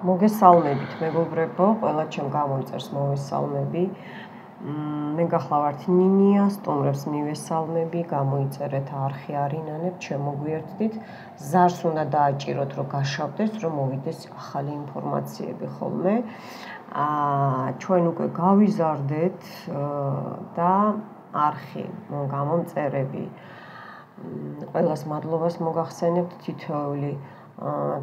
მოგესალმებით მეგობრებო, ყველა ჩემ გამომწერს მოვესალმები. მე გახლავართ ნინია, სტუმრებს მივესალმები, გამოიწერეთ არხი არინანებ, შემოგვიერთდით. ზარს უნდა დააჭიროთ, რომ გაშავდეს, რომ მოვიდეს ახალი ინფორმაციები ხოლმე. ჩვენ უკვე გავიზარდეთ და არხი გამომწერები. ყველას მადლობას მოგახსენებთ თითოეული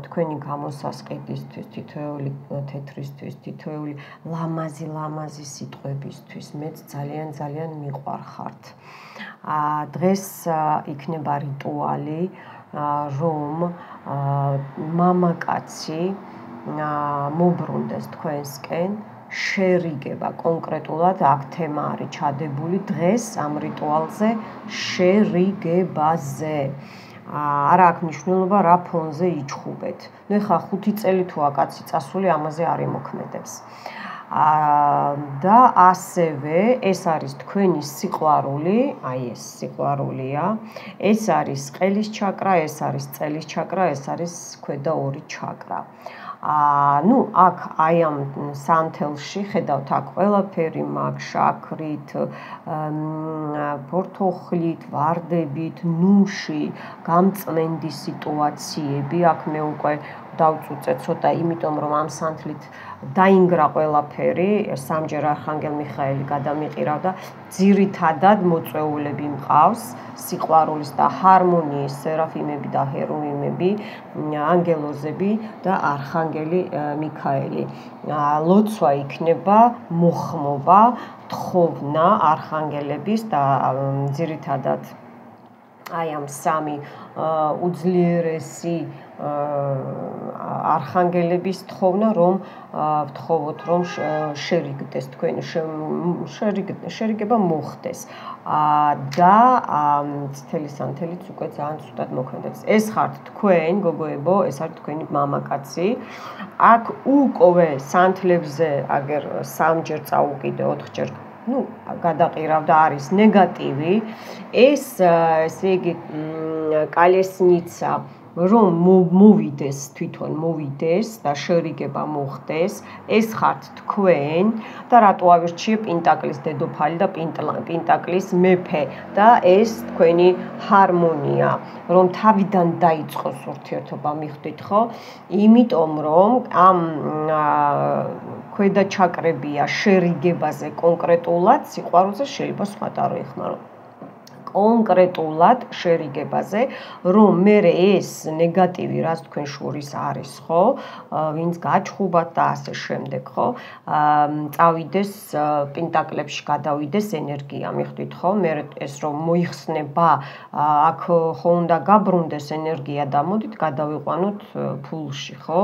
თქვენი გამოსასყიდისთვის, თითოეული თეთრისთვის, თითოეული ლამაზი სიტყვებისთვის მეც ძალიან მიყვარხართ. დღეს იქნება რიტუალი, რომ მამაკაცი მობრუნდეს თქვენსკენ, შერიგება კონკრეტულად აქ თემა არის ჩადებული დღეს ამ რიტუალზე შერიგებაზე. არა აქვს მნიშვნელობა რა ფონზე იჩხუბეთ. ეხლა 5 წელი თუა კაცი წასული ამაზე არ იმოქმედებს. და ასევე ეს არის თქვენი სიყვარული, აი ეს სიყვარულია, ეს არის ყელის ჩაკრა, ეს არის წელის ჩაკრა, ეს არის ქვედა ორი ჩაკრა. აქ აი ამ სანთელში ხედავთ აქ ყველაფერი მაქვს შაქრით, ფორთოხლით, ვარდებით, ნუში, გამწმენდი სიტუაციები, აქ მე უკვე დავწუწე ცოტა, იმიტომ რომ ამ სანთლით დაინგრა ყველაფერი, სამჯერ არხანგელ მიხაელი გადამიყირავდა, ძირითადად მოწვეულები მყავს, სიყვარულის და ჰარმონიის სერაფიმები და ჰეროვიმები, ანგელოზები და არხანგელი მიქაელი. ლოცვა იქნება მოხმობა, თხოვნა არხანგელების და ძირითადად აი ამ სამი უძლიერესი არხანგელების თხოვნა, რომ ვთხოვოთ, რომ შერიგდეს თქვენი შერიგება მოხდეს. და წითელი სანთელიც უკვე ძალიან ცუდად მოქმედებს. ეს ხართ თქვენ, გოგოებო, ეს არის თქვენი მამაკაცი. აქ უკვე სანთლებზე აგერ 3ჯერ წაუკიდე, 4ჯერ გადაყირავდა არის ნეგატივი. ესე იგი კალესნიცა რომ მოვიდეს თვითონ მოვიდეს და შერიგება მოხდეს, ეს ხართ თქვენ და რატო ავირჩიე პენტაკლის დედოფალი და პენტაკლის მეფე და ეს თქვენი ჰარმონია, რომ თავიდან დაიწყოს ურთიერთობა მიხვდით ხო? იმიტომ რომ ამ ქვედა ჩაკრებია შერიგებაზე კონკრეტულად, სიყვარულზე შეიძლება სხვათა არ ეხმარო. კონკრეტულად შერიგებაზე, რომ მე ეს ნეგატივი, რაც თქვენ შორის არის, ხო, ვინც გაჩხუბათ და ასე შემდეგ, ხო, წავიდეს პენტაკლებში გადავიდეს ენერგია, მიხვდით ხო? მე ეს რომ მოიხსნება, აქ ხო უნდა გაბრუნდეს ენერგია და მოდით გადავიყვანოთ ფულში, ხო?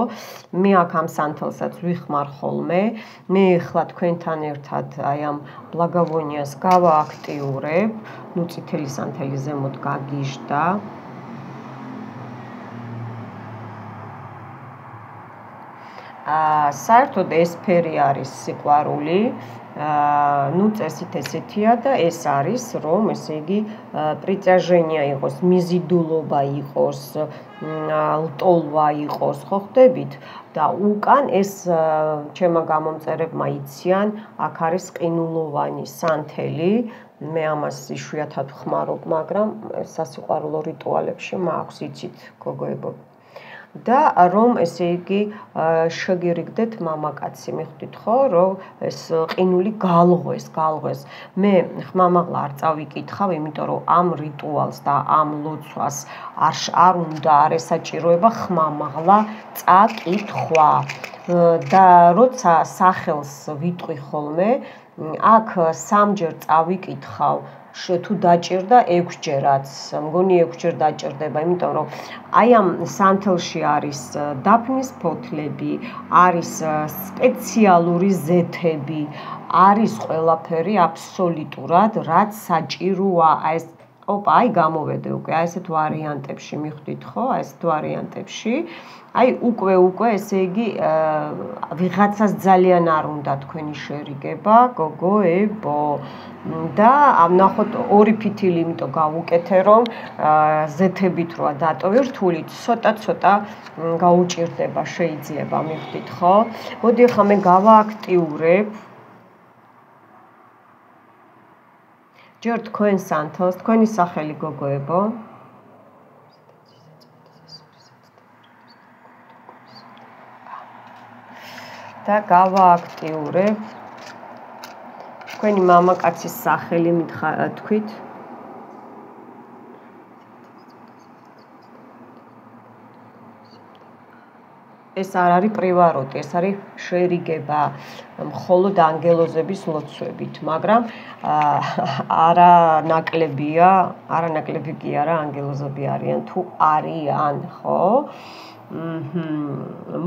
მე აქ ამ სანთელსაც ვიხმარ ხოლმე, მე ახლა თქვენთან ერთად აი ამ ბლაგავონიას გავააქტიურებ, წითელი სანთელი ზემოთ გაგიჟდა. საერთოდ ეს ფერი არის სიყვარული, წესით ესეთია და ეს არის, რომ ესე იგი პრიტяжение იყოს, მიზიდულობა იყოს, ლტოლვა იყოს, ხო ხდებით? და უკან ეს ჩემმა გამომწერებმა იციან, აქ არის ყინულოვანი სანთელი. მე ამას იშვიათად ვხმარობ, მაგრამ სასიყვარულო რიტუალებში მაქვს, იცით, გოგოებო. და რომ ესე იგი შეგირიგდეთ მამაკაცი, მიხვდით ხო, რომ ეს ყინული გალღვეს. მე ხმამაღლა არ წავიკითხავ, იმიტომ რომ ამ რიტუალს და ამ ლოცვას არ უნდა არ ესაჭიროება ხმამაღლა წაკითხვა. და როცა სახელს ვიტყვი ხოლმე, აქ 3ჯერ წავიკითხავ, თუ დაჭირდა 6ჯერაც, მგონი 6ჯერ დაჭირდება, იმიტომ რომ აი ამ სანთელში არის დაფნის ფოთლები, არის სპეციალური ზეთები, არის ყველაფერი აბსოლუტურად, რაც საჭიროა, ოპა, აი გამოვედე უკვე, აი ესეთ ვარიანტებში მიხვდით ხო? აი ესეთ ვარიანტებში. აი უკვე ესე იგი ვიღაცას ძალიან არ უნდა თქვენი შერიგება, გოგოებო. და ნახოთ ორი ფითილი იმიტომ გავუკეთე რომ ზეთებით როა დატოვე რთული ცოტა გაუჭირდება შეიძლება მიხვდით ხო? მოდი ახლა მე გავააქტიურებ ჯერ თქვენ სანთელს, თქვენი სახელი გოგოებო. და გავააქტიურებ თქვენი მამაკაცის სახელი თქვით. ეს არ არის პრივაროტი, ეს არის შერიგება მხოლოდ ანგელოზების ლოცვებით, მაგრამ არანაკლები კი არა ანგელოზები არიან თუ არიან, ხო?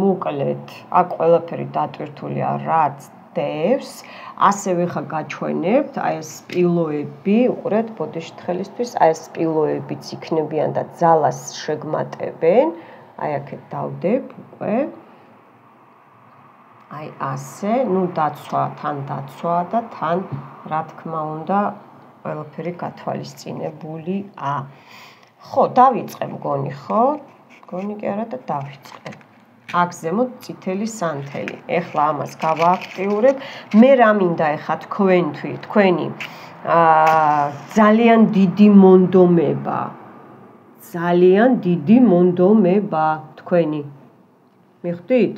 მოკლედ, აქ ყველაფერი დატვირთულია რაც დევს, ასევე ხა გაჩვენებთ, აი ეს სპილოები, უყურეთ ბოდიში თხელისთვის, აი ეს სპილოებიც იქნებიან და ძალას შეგმატებენ. აი აქეთ დავდებ უკვე. აი ასე, ნუ დაცვა და თან რა თქმა უნდა ყველაფერი გათვალისწინებულია. ხო, დავიწყე მგონი, ხო? მგონი კი არა და დავიწყე. აქ ზემოთ წითელი სანთელი. ეხლა ამას გავააქტიურებ. მე რა მინდა ეხლა თქვენი ძალიან დიდი მონდომება. ძალიან დიდი მონდომება თქვენი. მიხვდით?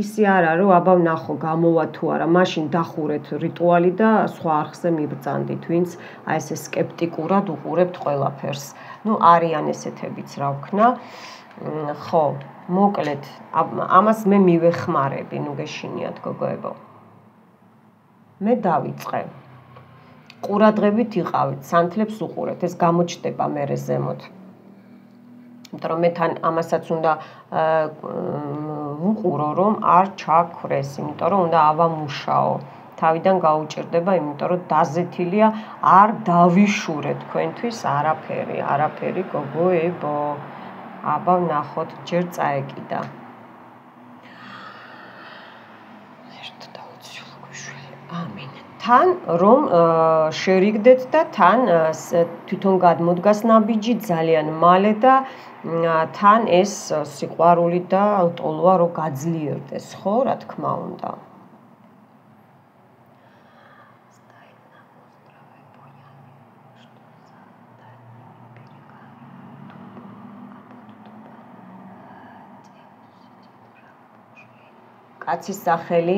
ისი არა რომ აბა ვნახო გამოვა თუ არა, მაშინ დახურეთ რიტუალი და სხვა არხზე მიბრძანდით, ვინც აი ესე სკეპტიკურად უყურებთ ყველაფერს. ნუ არიან ესეთებიც რა ვქნა. ხო, მოკლედ, ამას მე მივეხმარები, ნუ გეშინიათ გოგოებო. მე დავიწყე. ყურადღებით იყავით, სანთლებს უყურეთ, ეს გამოჩნდება მერე ზემოთ. იმიტომ რომ მე თან ამასაც უნდა ვუყურო, რომ არ ჩაქრეს, იმიტომ რომ უნდა ავამუშაო. თავიდან გაუჭირდება, იმიტომ რომ დაზეთილია, არ დავიშურე თქვენთვის არაფერი გოგოებო. აბა ვნახოთ, ჯერ წაეკიდა. ამინ. თან რომ შერიგდეთ და თან თვითონ გადმოდგას ნაბიჯი ძალიან მალე და თან ეს სიყვარული და ლტოლვა რომ გაძლიერდეს, ხო, რა თქმა უნდა. კაცის სახელი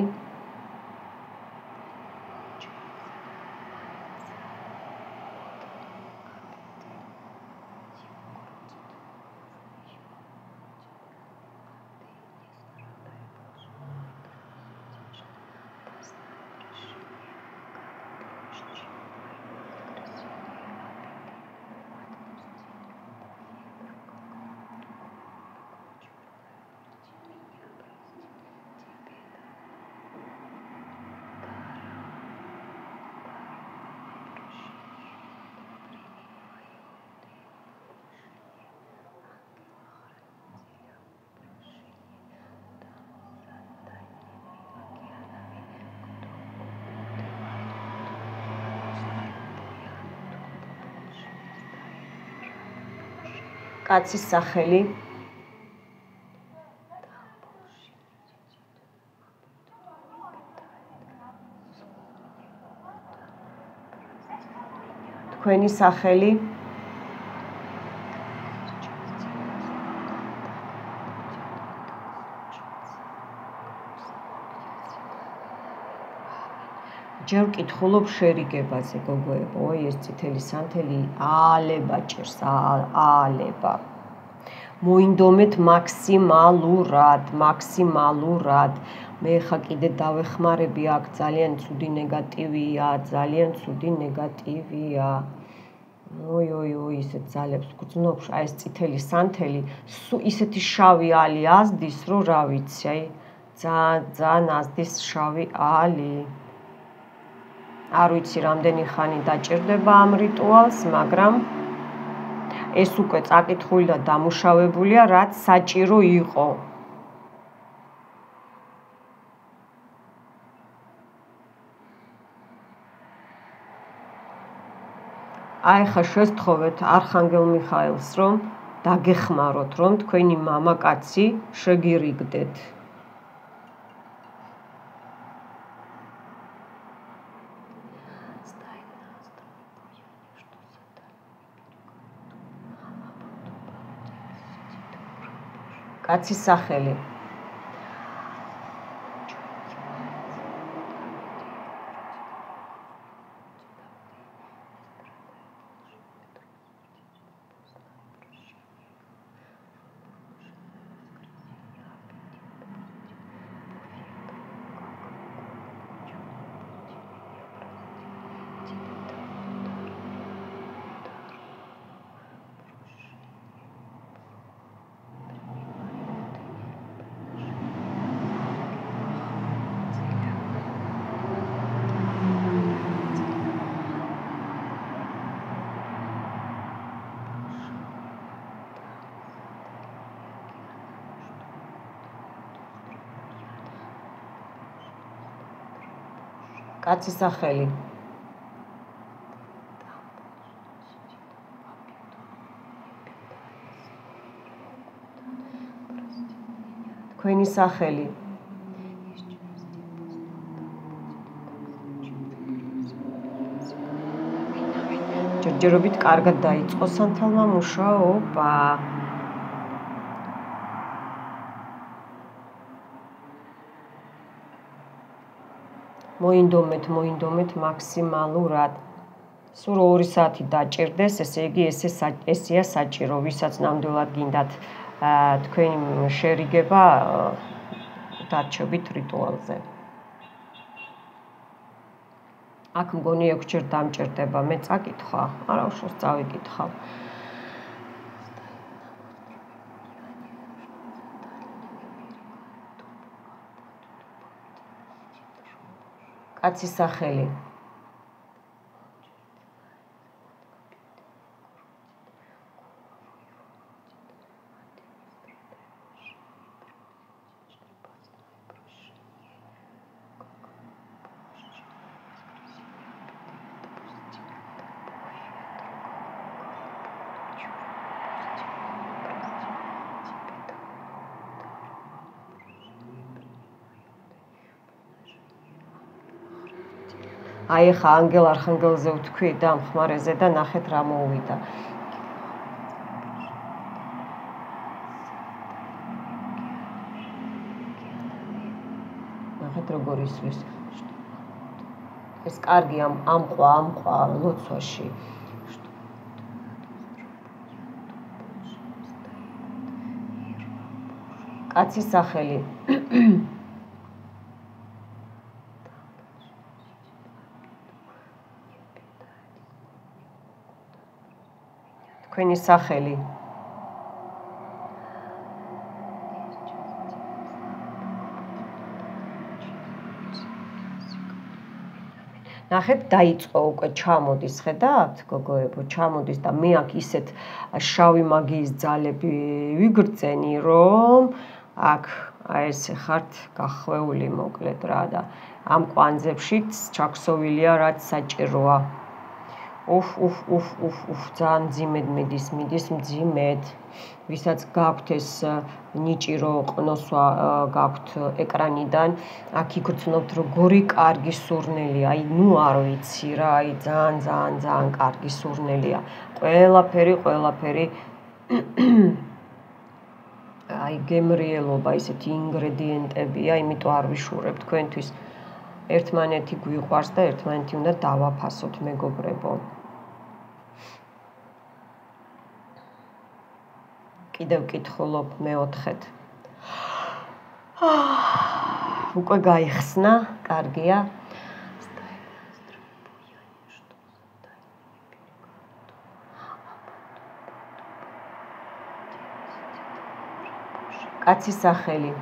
კაცის სახელი თქვენი სახელი ჯერ ვკითხულობ შერიგებაზე გოგოებო, ეს წითელი სანთელი აალება ჭირს, აალება. მოინდომეთ მაქსიმალურად. მე ხა კიდე დავეხმარები აქ ძალიან ცუდი ნეგატივია. ოი, ისეთ ძალებს გძნობს, აი ეს წითელი სანთელი, ისეთი შავი ალი აზდის, რომ რა ვიცი, აი ძალიან აზდის შავი ალი. არ ვიცი რამდენი ხანი დაჭირდება ამ რიტუალს, მაგრამ ეს უკვე წაკითხული და დამუშავებულია, რაც საჭირო იყო. აი ხა შესთხოვეთ არხანგელ მიხაელს, რომ დაგეხმაროთ, რომ თქვენი მამაკაცი შეგირიგდეთ. კაცის სახელი. კაცის სახელი. თქვენი სახელი. ჯერჯერობით კარგად დაიწყო სანთელმა მუშაობა. მოინდომეთ მაქსიმალურად. სულ 2 საათი დაჭირდეს, ესე იგი ესეა საჭირო, ვისაც ნამდვილად გინდათ თქვენი შერიგება დარჩებით რიტუალზე. აქ მგონი 6 ჯერ დამჭირდება, მე წაკითხა, არა უშავს წავიკითხავ. კაცის სახელი. აი ხა ანგელ არხანგელზე ვთქვი და მხმარეზე და ნახეთ რა მოუვიდა. ნახეთ როგორ ისვრის. ეს კარგი ამყვა ლოცვაში. კაცის სახელი. თქვენი სახელი. ნახეთ დაიწყო უკვე ჩამოდის, ხედავთ გოგოებო, ჩამოდის და მე აქ ისეთ შავი მაგიის ძალები ვიგრძენი, რომ აქ აი ესე ხართ გახვეული მოკლედ რა და ამ კვანძებშიც ჩაქსოვილია რაც საჭიროა. ძალიან მძიმედ მიდის მძიმედ. ვისაც გაქვთ ეს ნიჭი რო ყნოსვა გაქვთ ეკრანიდან, აქ იგრძნობთ როგორი კარგი სურნელია, აი ნუ არ ვიცი რა, აი ძალიან კარგი სურნელია. ყველაფერი აი გემრიელობა, ისეთი ინგრედიენტებია, იმიტომ არ ვიშურებ თქვენთვის. ერთმანეთი გვიყვარს და ერთმანეთი უნდა დავაფასოთ, მეგობრებო. კიდევ ვკითხულობ მე-4-ეთ. უკვე გაიხსნა, კარგია. კაცის სახელი.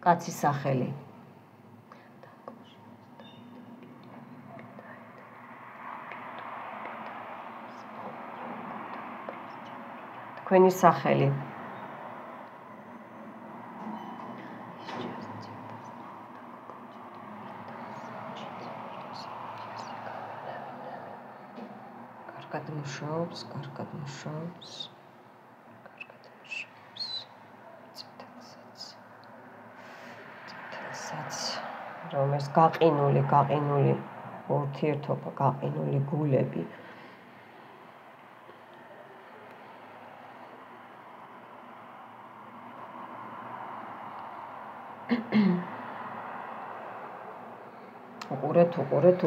კაცის სახელი. თქვენი სახელი. კარგად მუშაობს. რომ ეს გაყინული ურთიერთობა, გაყინული გულები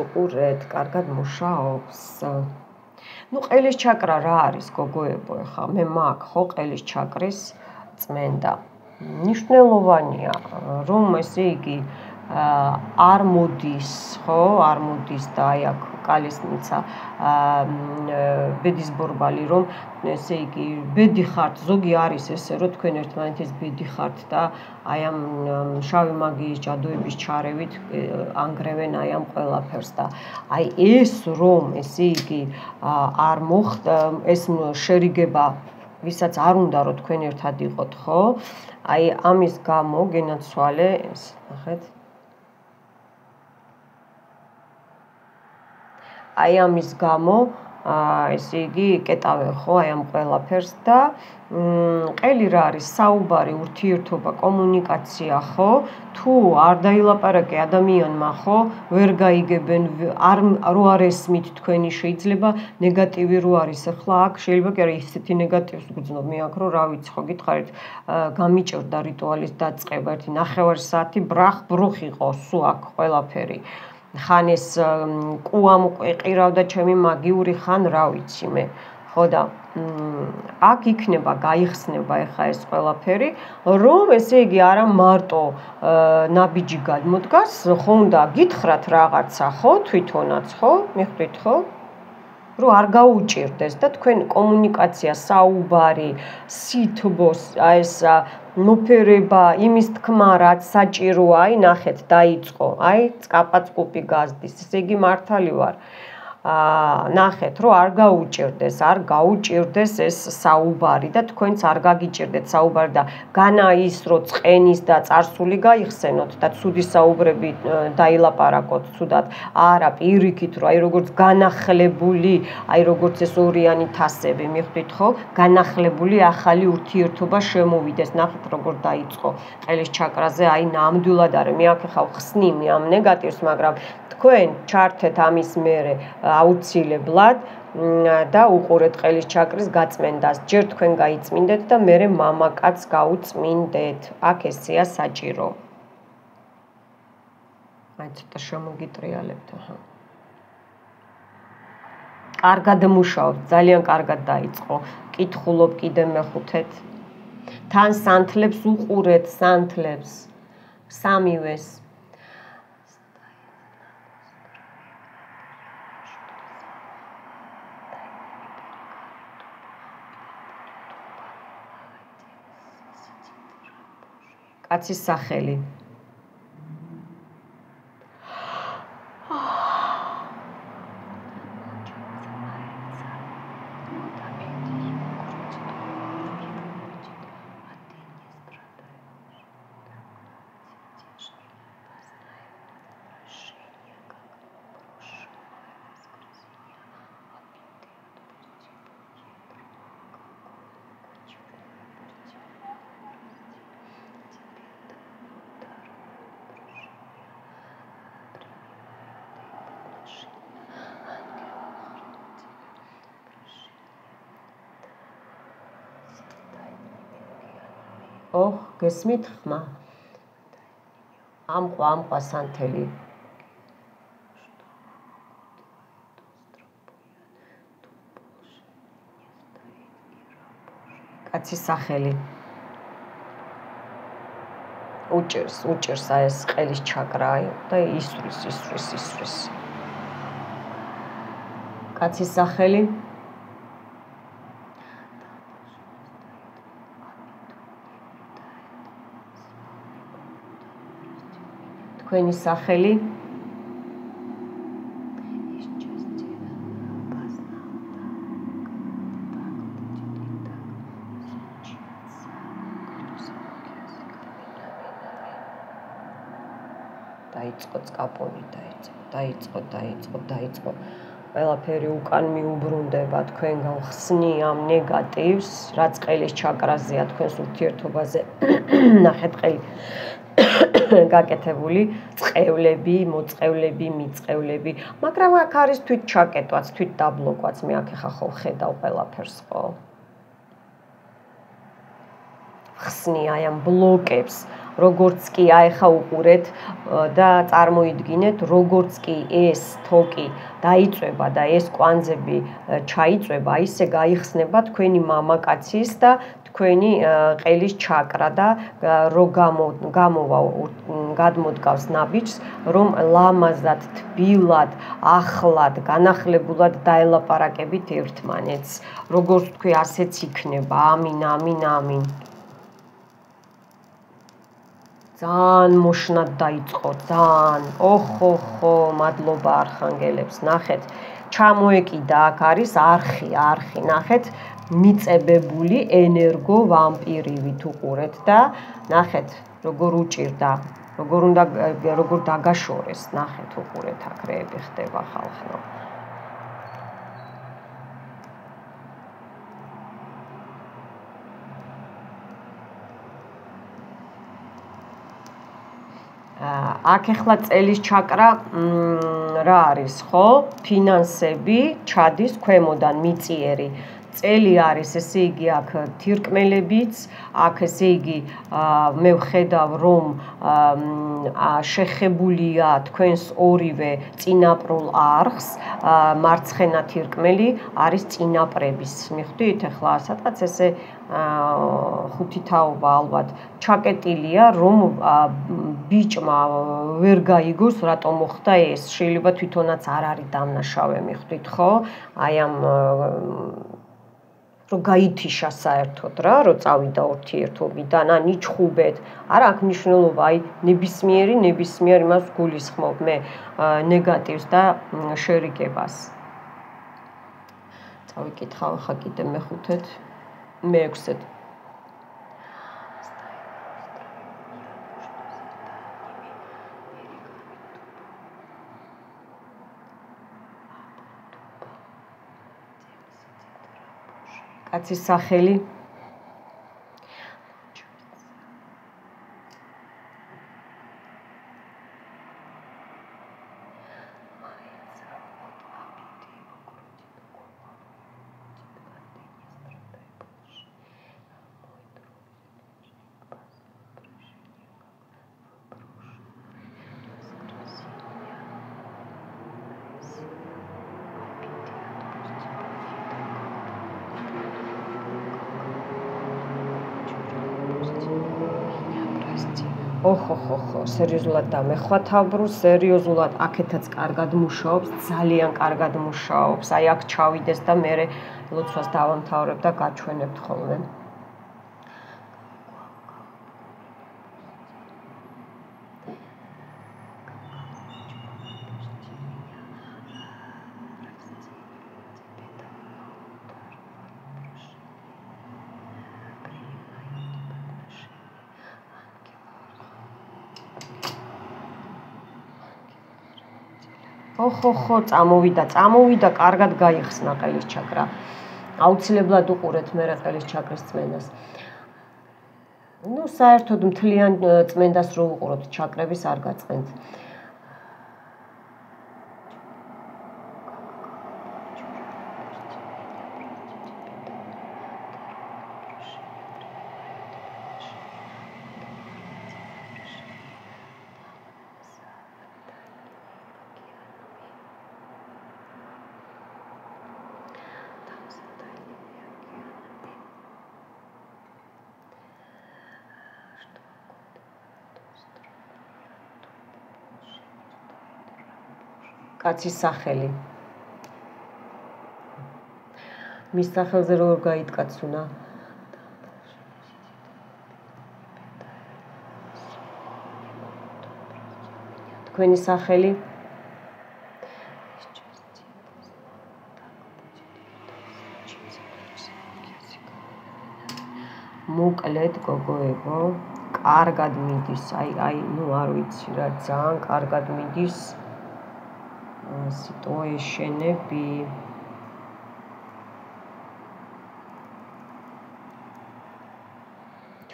უყურეთ, კარგად მუშაობს. ნუ ყელის ჩაკრა რა არის გოგოებო, ეხა მე მაქვს ხო ყელის ჩაკრის წმენდა. მნიშვნელოვანია რომ ესე იგი არ მოდის, ხო, არ მოდის და აი აქ კალისნიცა ბედის ბორბალი რომ ესე იგი ბედი ხართ, ზოგი არის ესე რომ თქვენ ერთმანეთის ბედი ხართ და აი ამ შავი მაგიის ჯადოების ჩარევით ანგრევენ აი ამ ყველაფერს და აი ეს რომ ესე იგი არ მოხდა ეს შერიგება ვისაც არ უნდა რომ თქვენ ერთად იყოთ, ხო? აი ამის გამო გენაცვალე ეს, ნახეთ. აი ამის გამო ესე იგი კეტავენ ხო აი ამ ყველაფერს და ყელი რა არის საუბარი, ურთიერთობა, კომუნიკაცია, ხო? თუ არ დაილაპარაკე ადამიანმა, ხო, ვერ გაიგებენ, რო არ ესმით თქვენი შეიძლება ნეგატივი რო არის ახლა აქ შეიძლება კი არა ისეთი ნეგატივს გძნობ მე აქ რო რა ვიცი ხო გითხარით გამიჭირდა რიტუალის დაწყება ერთი 9 საათი ბრახ-ბრუხ იყო სულ აქ ყველაფერი ხან ეს კუამ ყირავდა ჩემი მაგიური ხან რა ვიცი მე ხო და აქ იქნება გაიხსნება ეხა ეს ყველაფერი რომ ესე იგი არა მარტო ნაბიჯი გადმოდგას ხო უნდა გითხრათ რაღაცა ხო თვითონაც ხო მიხვდით ხო რომ არ გაუჭირდეს და თქვენ კომუნიკაცია საუბარი სითბოს აი ეს მოფერება იმის თქმა რაც საჭიროა აი ნახეთ დაიწყო აი წკაპაწკუპი გაზდის ესე იგი მართალი ვარ ნახეთ რომ არ გაუჭირდეს ეს საუბარი და თქვენც არ გაგიჭირდეთ საუბარი და განა ის რომ წყენის და წარსული გაიხსენოთ და ცუდი საუბრები დაილაპარაკოთ ცუდად არა პირიქით რომ აი როგორც განახლებული აი როგორც ეს ორიანი თასები მიხვდით ხო განახლებული ახალი ურთიერთობა შემოვიდეს ნახეთ როგორ დაიწყო ყელის ჩაკრაზე აი ნამდვილად არის მე აქ ხავ ხსნი ამ ნეგატივს მაგრამ თქვენ ჩართეთ ამის მერე აუცილებლად და უყურეთ ყელის ჩაკრის გაწმენდას. ჯერ თქვენ გაიწმინდეთ და მერე მამაკაც გაუწმინდეთ. აქ ესეა საჭირო. აი ცოტა შემოგიტრიალებთ, აჰა. კარგად მუშაობთ, ძალიან კარგად დაიწყო. კითხულობ კიდე მეხუთეთ. თან სანთლებს უყურეთ, სანთლებს. სამივეს. კაცის სახელი. ოხ, გესმით ხმა? ამყვა სანთელი. კაცის სახელი. უჭერს აი ეს ყელის ჩაკრა და ისვრის. კაცის სახელი. თქვენი სახელი დაიწყო წკაპონი დაიწყო ყველაფერი უკან მიუბრუნდება თქვენგან ხსნი ამ ნეგატივს რაც ყელის ჩაკრაზეა თქვენს ურთიერთობაზე ნახეთ ყელი გაკეთებული წყევლები მოწყევლები მიწევლები მაგრამ აქ არის თვით ჩაკეტვაც თვით დაბლოკვაც მე აქ ხა ხო ხედავ ყველაფერს ხო ხსნი აი ამ ბლოკებს როგორც კი აიხა უყურეთ და წარმოიდგინეთ როგორც კი ეს თოკი დაიწვება და ეს კვანძები ჩაიწვება ისე გაიხსნება თქვენი მამაკაცის და თქვენი ყელის ჩაკრა და რო გამოვა გადმოდგავს ნაბიჯს რომ ლამაზად თბილად ახლად განახლებულად დაელაპარაკებით ერთმანეთს როგორც თქვი ასეც იქნება ამინ ძალიან მოშნად დაიწყო ძალიან ოხოხო მადლობა არხანგელებს ნახეთ ჩამოეკიდა აქ არის არხი ნახეთ მიწებებული ენერგო ვამპირივით უყურეთ და ნახეთ როგორ უჭირდა როგორ დაგაშორეს ნახეთ უყურეთ აქ რეები ხდება ხალხო აქ ახლა წელის ჩაკრა რა არის ხო ფინანსები ჩადის ქვემოდან მიწიერი წელი არის ესე იგი აქ თირკმელებიც აქ ესე იგი მე ვხედავ რომ შეხებულია თქვენს ორივე წინაპრულ არხს მარცხენა თირკმელი არის წინაპრების მიხვდით ახლა სადღაც ესე ხუთი თაობა ალბათ ჩაკეტილია რომ ბიჭმა ვერ გაიგოს რატომ მოხდა ეს შეიძლება თვითონაც არ არის დამნაშავე მიხვდით ხო აი ამ რომ გაითიშა საერთოდ რა რომ წავიდა ურთიერთობიდან ან იჩხუბეთ არა აქ მნიშვნელობა აი ნებისმიერი იმას გულისხმობ მე ნეგატივს და შერიგებას წავიკითხავ ხა კიდე მეხუთეთ მეექვსეთ კაცის სახელი ოხოხოხო სერიოზულად დამეხვათავბრუ სერიოზულად აქეთაც კარგად მუშაობს ძალიან კარგად მუშაობს აი აქ ჩავიდეს და მე ლოცვას დავამთავრებ და გაჩვენებთ ხოლმე ხო წამოვიდა კარგად გაიხსნა ყელის ჩაკრა აუცილებლად უყურეთ მე ყელის ჩაკრის წმენდას ну საერთოდ მთლიან წმენდას რო უყუროთ ჩაკრების არ გაწყენთ კაცის სახელი მის სახელზე როგორ გაიტკაცუნა თქვენი სახელი მოკლედ გოგოებო, კარგად მიდის, ნუ არ ვიცი რა, ძალიან კარგად მიდის სიტუაციები.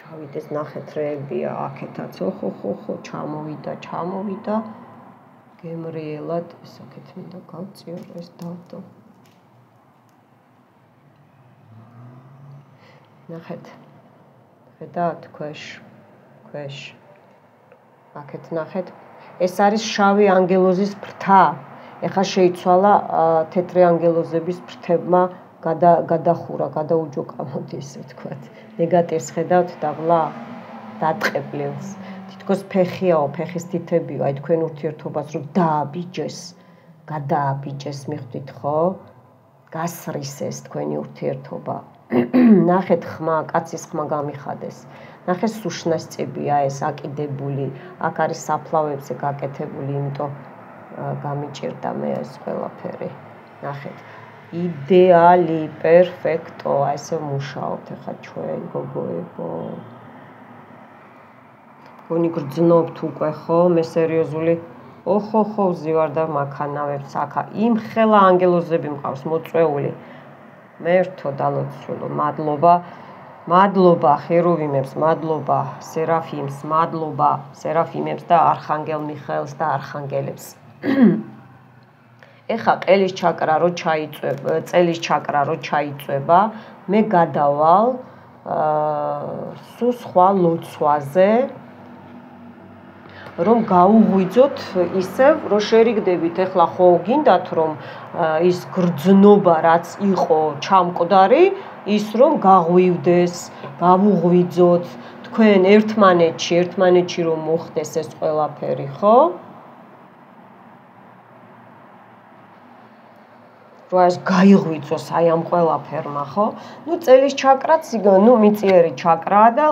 ჩავიდეს ნახეთ რეებია აქეთაც, ხო, ჩამოვიდა. გემრიელად, ესაკეთ მინდა გავწიო, ეს დავდო. ნახეთ. ხედავთ ქვეშ. აქეთ ნახეთ. ეს არის შავი ანგელოზის ფრთა. ეხლა შეიცვალა თეთრი ანგელოზების ფრთებმა გადაუჯოყა, მოდი ესე ვთქვათ. ნეგატივს ხედავთ დაბლა დატყეპლებს. თითქოს ფეხიაო, ფეხის თითებიო, აი თქვენ ურთიერთობას რომ გადააბიჯეს, მიხვდით ხო? გასრისეს თქვენი ურთიერთობა. ნახეთ ხმა, კაცის ხმა გამიხადეს. ნახეთ სუშნასწებია ეს აკიდებული, აქ არის საფლავებზე გაკეთებული, იმიტომ გამიჭირდა მე ეს ყველაფერი. ნახეთ. იდეალი, პერფექტო, აი ესე მუშაობთ ახლა ჩვენ გოგოებო. გონი გრძნობთ უკვე ხო? მე სერიოზული ხო, ვზივარ და მაქანავებს აქა. იმ ხელა ანგელოზები მყავს მოწვეული. მერთო დალოცულო, მადლობა ხეროვიმებს, მადლობა სერაფიმს, მადლობა სერაფიმებს და არხანგელ მიხაელს და არხანგელებს. ეხა წელის ჩაკრა რო ჩაიწვება, მე გადავალ სულ სხვა ლოცვაზე, რომ გაუღვიძოთ ისევ, რომ შერიგდებით. ეხლა ხო გინდათ რომ ის გრძნობა რაც იყო ჩამკვდარი, ის რომ გაღვივდეს, გავუღვიძოთ თქვენ ერთმანეთში რომ მოხდეს ეს ყველაფერი, ხო? რომ ეს გაიღვიძოს აი ამ ყველაფერმა, ხო? ნუ წელის ჩაკრაც, ნუ მიწიერი ჩაკრაა და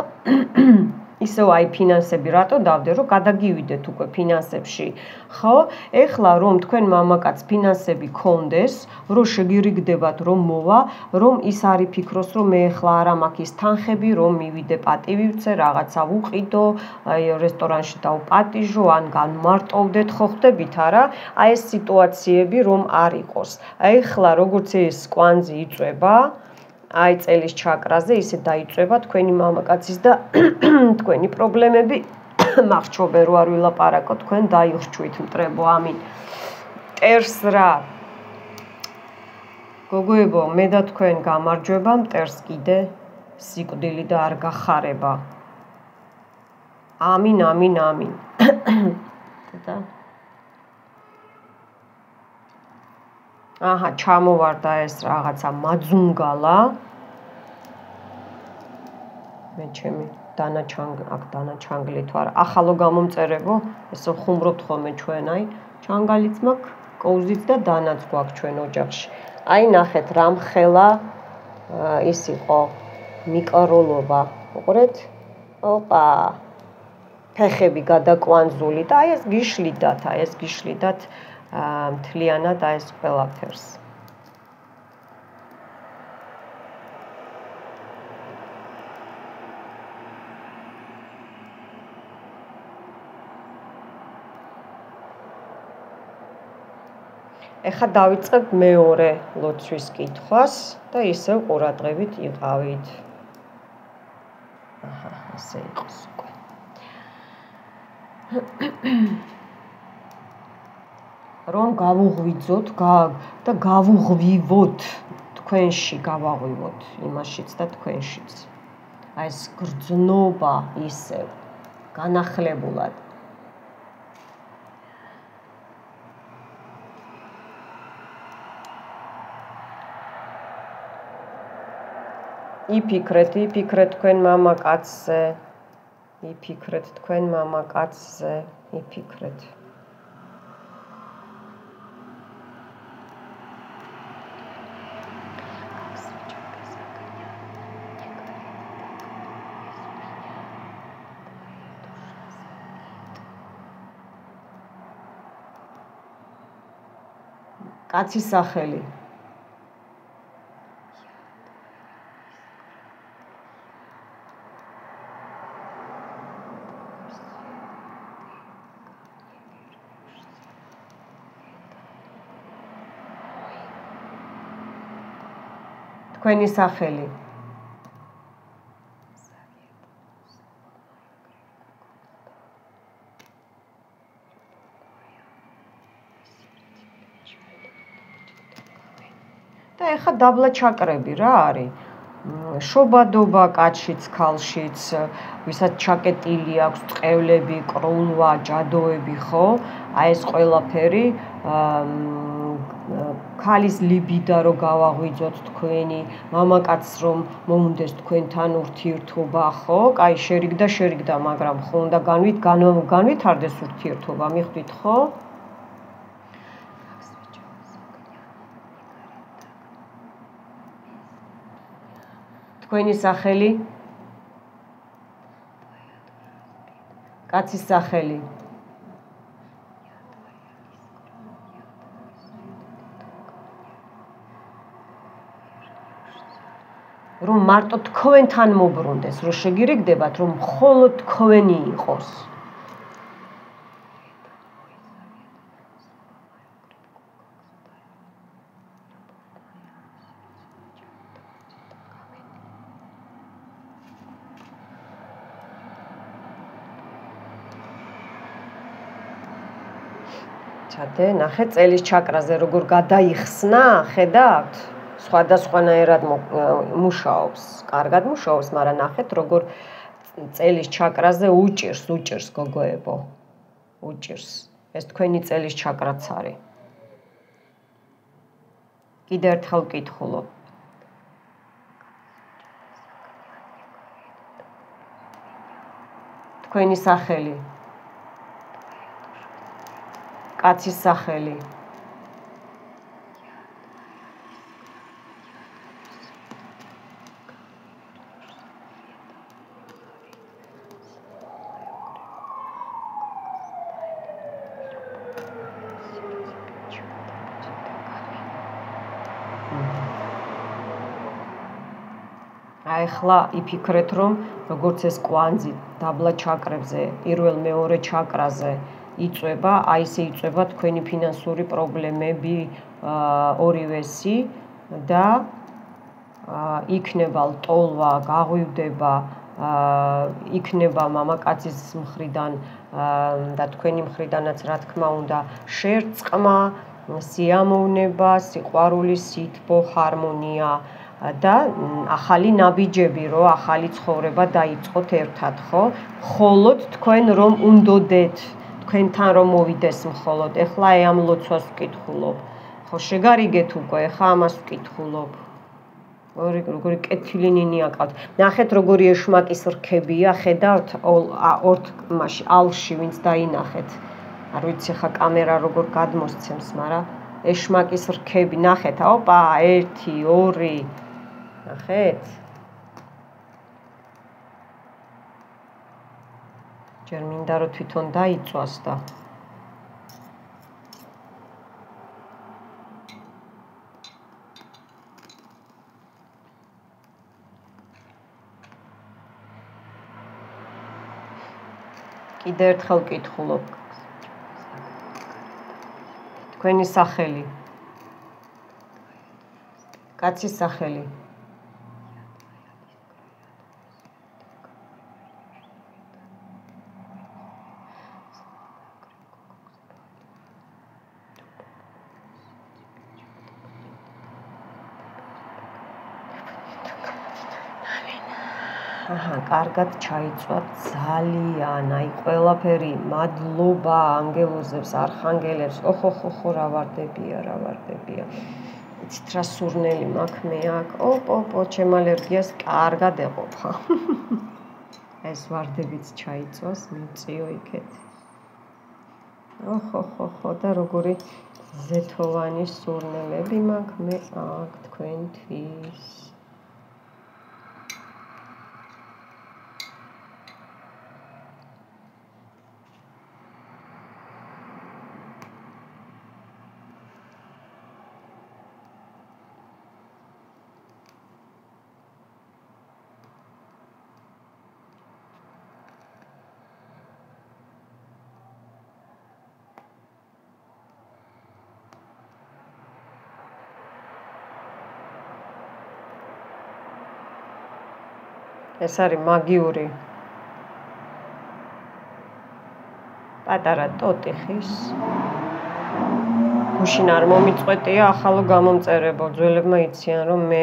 ისევ აი ფინანსები რატო დავდე, რომ გადაგივიდეთ უკვე ფინანსებში, ხო? ეხლა რომ თქვენ მამაკაც ფინანსები კონდეს, რომ შეგირიგდებათ რომ მოვა, რომ ის არის ფიქროს, რომ მე ეხლა არა მაქვს ის თანხები, რომ მივიდე პატივი ვცე, რაღაცა ვუყიდო, აი რესტორანში დავპატიჟო, ან განმარტოვდეთ, ხო ხდებით არა? აი ეს სიტუაციები რომ არ იყოს. აი ეხლა როგორც ეს კვანძი იწვება, აი წელის ჩაკრაზე ისე დაიწვება თქვენი მამაკაცის და თქვენი პრობლემები მახჩობე რო არ ვილაპარაკო, თქვენ დაიხრჩვით მტრებო, ამინ. მტერს რა. გოგოებო, მე და თქვენ გამარჯვება, მტერს კიდე სიკვდილი და არ გახარება. ამინ. და აჰა, ჩამოვარდა ეს რაღაცა მაძუნგალა. მე ჩემი დანაჩანგლი თუ არა, ახალო გამომწერებო, ესე ხუმრობთ ხოლმე ჩვენ, აი, ჩანგალიც მაქვს, კოუზიც და დანაც გვაქვს ჩვენ ოჯახში. აი, ნახეთ, რამხელა ის იყო მიკროლობა, უყურეთ? ოპა. ფეხები გადაკვანძული და აი ეს გიშლიდათ, მთლიანად აი ეს ყველაფერს. ეხლა დავიწყებ მეორე ლოცვის კითხვას და ისევ ყურადღებით იყავით. აჰა, ასე იყოს უკვე. რომ გავუღვიძოთ და გავუღვივოთ თქვენში, გავაღვივოთ იმაშიც და თქვენშიც. აი ეს გრძნობა ისევ განახლებულად. იფიქრეთ თქვენ მამაკაცზე, იფიქრეთ თქვენ მამაკაცზე, იფიქრეთ. კაცის სახელი. თქვენი სახელი. და ეხა დაბლა ჩაკრები რა არის? შობადობა კაცშიც, ქალშიც, ვისაც ჩაკეტილი აქვს ტყევლები, კრულვა, ჯადოები, ხო? აი ეს ყველაფერი ქალის ლიბიდა რო გავაღვიძოთ თქვენი, მამაკაცს რომ მომუნდეს თქვენთან ურთიერთობა, ხო? კაი, შერიგდა, მაგრამ ხო უნდა განვითარდეს ურთიერთობა, მიხვდით, ხო? თქვენი სახელი? კაცის სახელი. რომ მარტო თქვენთან მობრუნდეს, რომ შეგირიგდებათ, რომ მხოლოდ თქვენი იყოს. ჩადე, ნახე წელის ჩაკრაზე როგორ გადაიხსნა, ხედავთ? სხვადასხვანაირად მუშაობს, კარგად მუშაობს, მაგრამ ნახეთ როგორ წელის ჩაკრაზე უჭირს გოგოებო. უჭირს. ეს თქვენი წელის ჩაკრაც არის. კიდევ ერთხელ ვკითხულობ. თქვენი სახელი. კაცის სახელი. აი ახლა იფიქრეთ რომ როგორც ეს კვანძი დაბლა ჩაკრებზე, პირველ-მეორე ჩაკრაზე იწვება, აი ესე იწვება თქვენი ფინანსური პრობლემები ორივესი და იქნება ლტოლვა, გაღვივდება, იქნება მამაკაცის მხრიდან და თქვენი მხრიდანაც რა თქმა უნდა შერწყმა, სიამოვნება, სიყვარული, სითბო, ჰარმონია და ახალი ნაბიჯები, რომ ახალი ცხოვრება დაიწყოთ ერთად, ხო? მხოლოდ თქვენ რომ უნდოდეთ, თქვენთან რომ მოვიდეს მხოლოდ. ეხლა აი ამ ლოცვას ვკითხულობ. ხო, შეგარიგეთ უკვე, ეხლა ამას ვკითხულობ. როგორი კეთილი ნინი აკავთ. ნახეთ როგორი ეშმაკის რქებია, ხედავთ? მაშინ ალში ვინც დაინახეთ. არ ვიცი ხა კამერა როგორ გადმოსცემს, მაგრამ ეშმაკის რქები, ნახეთ, ოპა, 1, 2 ნახეთ? ჯერ მინდა რომ თვითონ დაიწვას და კიდევ ერთხელ ვკითხულობ. თქვენი სახელი. კაცის სახელი. კარგად ჩაიწვათ ძალიან, აი ყველაფერი, მადლობა ანგელოზებს, არხანგელებს. ოხო, რა ვარდებია. იცით რა სურნელი მაქვს მე აქ. ოპ, ჩემ ალერგიას კარგად ეყოფა. ეს ვარდებიც ჩაიწვას, მიწიო იქეთ. ოხო, და როგორი ზეთოვანი სურნელები მაქვს მე აქ თქვენთვის. ეს არის მაგიური პატარა ტოტიხის გუშინ არ მომიწყვეტია ახალო გამომწერებო ძველებმა იციან რომ მე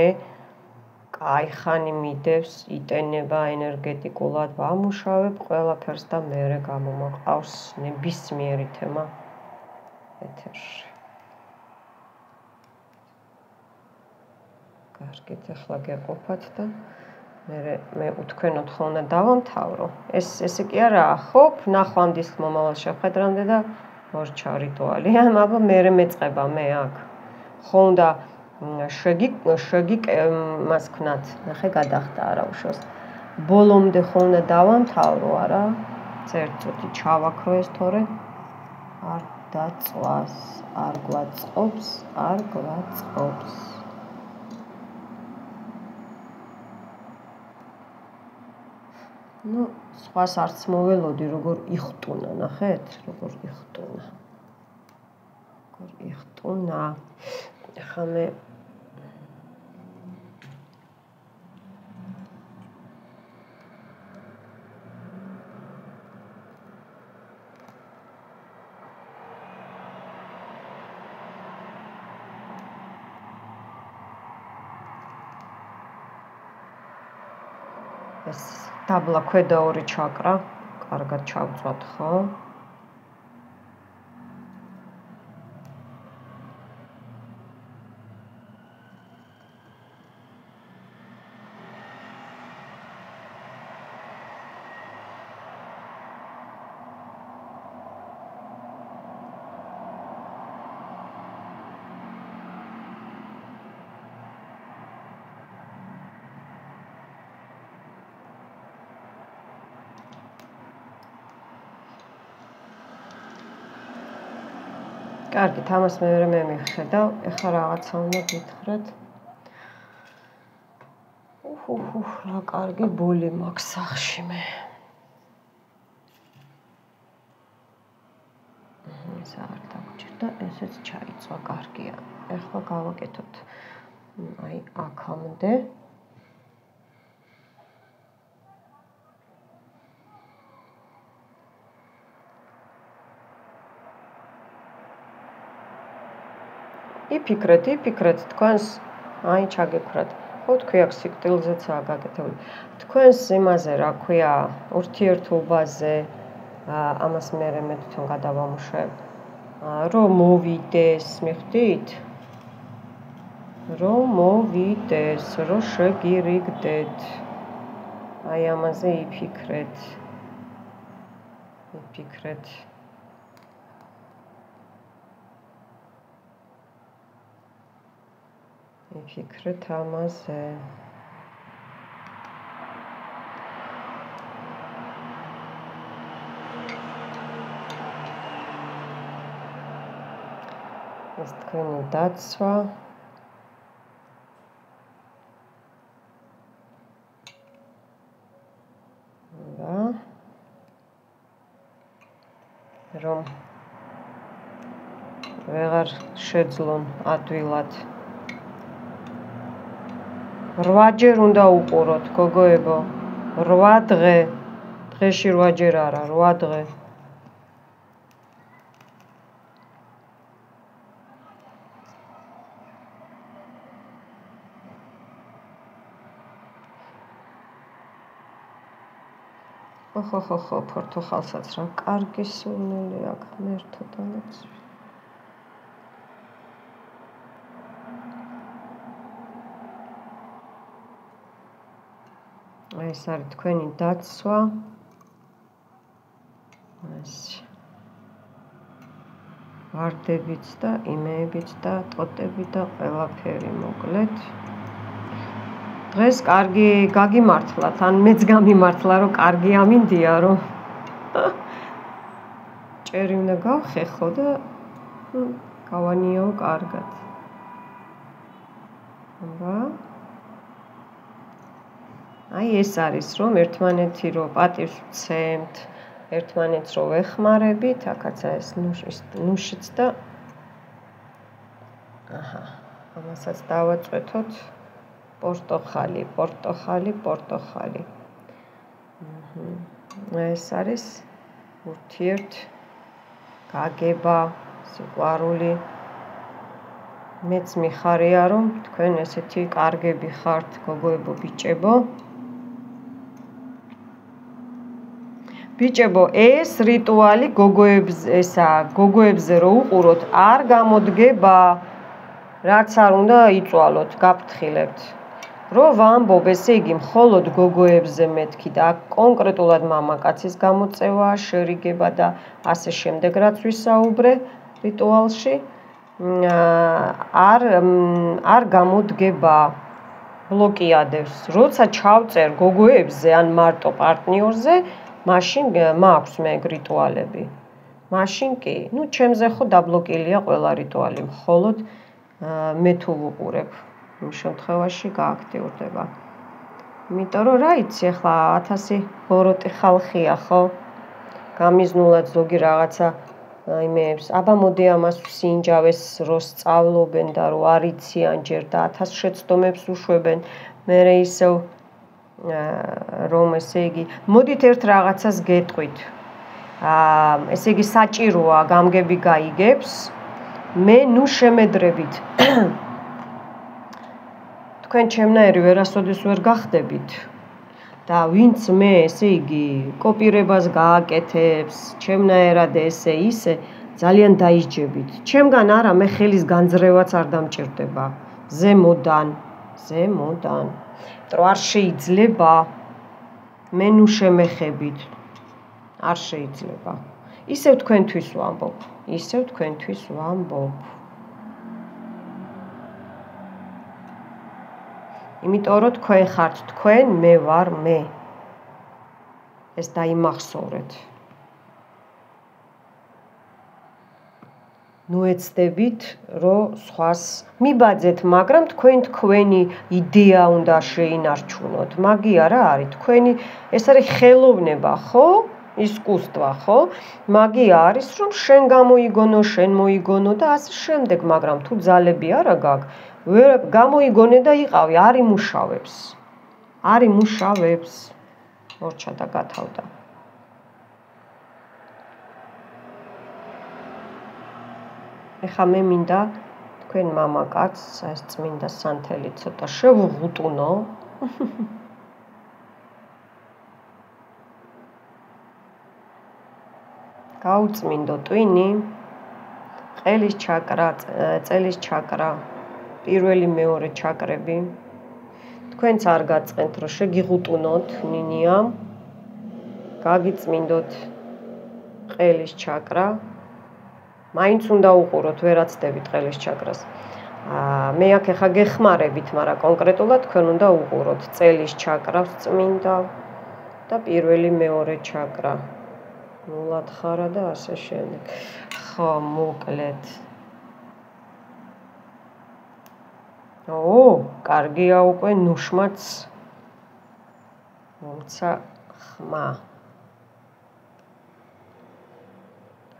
კაი ხანი მიდევს იტენება ენერგეტიკულად ვამუშავებ ყველაფერს და მერე გამომაყავს ნებისმიერი თემა ეთერში კარგით ახლა გეყოფათ და მე თქვენოთ ხოლმე დავამთავრო ესე კი არაა ხოპ ნახვამდის მომავალ შეხვედრამდე და მორჩა რიტუალი აბა მერე მეწყება მე აქ ხოლმე შეგი მას ქნათ ნახე გადახდა არა უშავს ბოლომდე ხოლმე დავამთავრო არა წერტოთი ჩავაქრო ეს თორე არ დაწვას არ გვაწყობს ну სხვას არც მოველოდი როგორ იხტუნა ნახეთ როგორ იხტუნა ახლა მე ეს დაბლა ქვედა ორი ჩაკრა კარგად ჩავწვათ ხო კარგით, ამას მე მივხედავ. ეხლა რაღაცა უნდა გითხრათ. რა კარგი ბოლი მაქვს სახში მე. ეს არ დაგჭირდა, ესეც ჩაიწვა, კარგია. ეხლა გავაკეთოთ აი აქამდე. იფიქრეთ, თქვენს აი ჩაგექვрат. ხო თქვი აქ სიკვდილზეცაა გაკეთებული. თქვენს იმაზე რა ქვია, ურთიერთობაზე ამას მე თვითონ გადავამუშავებ. რომ მოვიდეს, მიხვდით? რომ მოვიდეს, რომ შეგირიგდეთ. აი ამაზე იფიქრეთ. იფიქრეთ ამაზე. ეს თქვენი დაცვა. და რომ ვეღარ შეძლონ ადვილად 8 ჯერ უნდა უყუროთ, გოგოებო. 8 დღე. დღეში 8 ჯერ არა, 8 დღე. ხო, ფორთოხალსაც რა კარგი სურნელი აქვს, მერთოდანაც. ეს არის თქვენი დაცვა. ასე. ვარდებიც და იმეებიც და ტოტები და ყველაფერი მოკლედ. დღეს კარგი გაგიმართლათ, ან მეც გამიმართლა, რომ კარგი ამინდია, რომ ჭერი უნდა გავხეხო და გავანიაო კარგად. აბა აი ეს არის რომ ერთმანეთი რო პატივს ვცემთ, ერთმანეთს რო ვეხმარებით, აქაცა ეს ნუშიც და აჰა, ამასაც დავაწვეთოთ პორტოხალი. ეს არის ურთიერთ გაგება, სიყვარული. მეც მიხარია, რომ თქვენ ესეთი კარგები ხართ, გოგოებო, ბიჭებო. ბიჭებო, ეს რიტუალი გოგოებზე რო უყუროთ, არ გამოდგება, რაც არ უნდა იწვალოთ, გაფრთხილებთ. რო ვამბობ, ესე იგი, მხოლოდ გოგოებზე მეთქი და კონკრეტულად მამაკაცის გამოწევა, შერიგება და ასე შემდეგ, რაც ვისაუბრე რიტუალში, არ გამოდგება, ბლოკიადებს. როცა ჩავწერ გოგოებზე ან მარტო პარტნიორზე, მაშინ მაქვს მე რიტუალები. მაშინ კი, ჩემზე ხო დაბლოკილია ყველა რიტუალი, მხოლოდ მე თუ ვუყურებ. იმ შემთხვევაში გააქტიურდება. იმიტომ რომ რა იცი, ახლა 1000 ბოროტი ხალხია, ხო? გამიზნულად ზოგი რაღაცა იმეებს, აბა მოდი ამას ვსინჯავეს, რო სწავლობენ და რო არიციან ჯერ და 1000 შეცდომებს უშვებენ, მერე ისევ რომ ესე იგი, მოდით ერთ რაღაცას გეტყვით. ესე იგი საჭიროა გამგები გაიგებს, მე შემედრებით. თქვენ ჩემნაირი ვერასოდეს ვერ გახდებით და ვინც მე ესე იგი კოპირებას გააკეთებს, ჩემნაირად ესე ისე ძალიან დაისჯებით. ჩემგან არა, მე ხელის განძრევაც არ დამჭირდება. ზემოდან. იმიტომ არ შეიძლება მე შემეხებით. არ შეიძლება. ისევ თქვენთვის ვამბობ. იმიტომ რომ თქვენ ხართ თქვენ, მე ვარ მე. ეს დაიმახსოვრეთ. ეცდებით, რომ სხვას მიბაძეთ, მაგრამ თქვენი იდეა უნდა შეინარჩუნოთ. მაგია რა არის? თქვენი ეს არის ხელოვნება, ხო? ისკუსტვა, ხო? მაგია არის, რომ შენ გამოიგონო, შენ მოიგონო და ასე შემდეგ, მაგრამ თუ ძალები არა გაქვს, გამოიგონე და იყავი, არ იმუშავებს. ორჩა და გათავდა. ეხა მე მინდა თქვენ მამაკაცს ეს წმინდა სანთელი ცოტა შევუღუტუნო. გაუწმინდო ტვინი, ყელის ჩაკრა, წელის ჩაკრა, პირველი მეორე ჩაკრები. თქვენც არ გაწყენთ, რომ შეგიღუტუნოთ ნინია. გაგიწმინდოთ ყელის ჩაკრა. მაინც უნდა უყუროთ, ვერაცდებით ყელის ჩაკრას. მე აქ ეხა გეხმარებით, მაგრამ კონკრეტულად თქვენ უნდა უყუროთ წელის ჩაკრას წმინდა და პირველი მეორე ჩაკრა. ნულად ხარა და ასე შემდეგ. ხო, მოკლედ. კარგია უკვე ნუშმაც მომცა ხმა.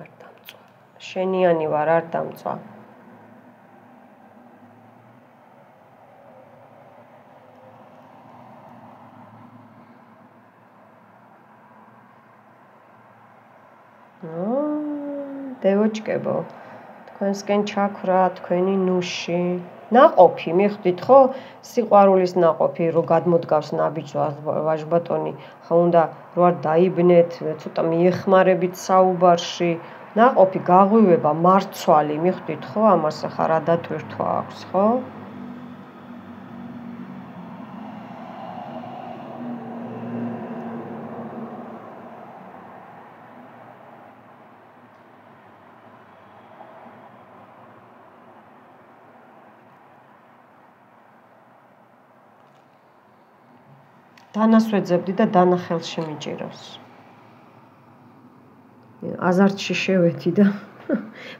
არ დამწვა. შენიანი ვარ, არ დამწვა. დევოჩკებო, თქვენსკენ ჩაქრა, თქვენი ნუში. ნაყოფი, მიხვდით ხო? სიყვარულის ნაყოფი, რო გადმოდგავს ნაბიჯს ვაჟბატონი, ხო უნდა რო არ დაიბნეთ, ცოტა მიეხმარებით საუბარში. ნაყოფი გაღვივება, მარცვალი, მიხვდით ხო? ამას ახლა რა დატვირთვა აქვს, ხო? დანასვეძებდი და დანახელში მიჭირავს. აზარტში შევედი და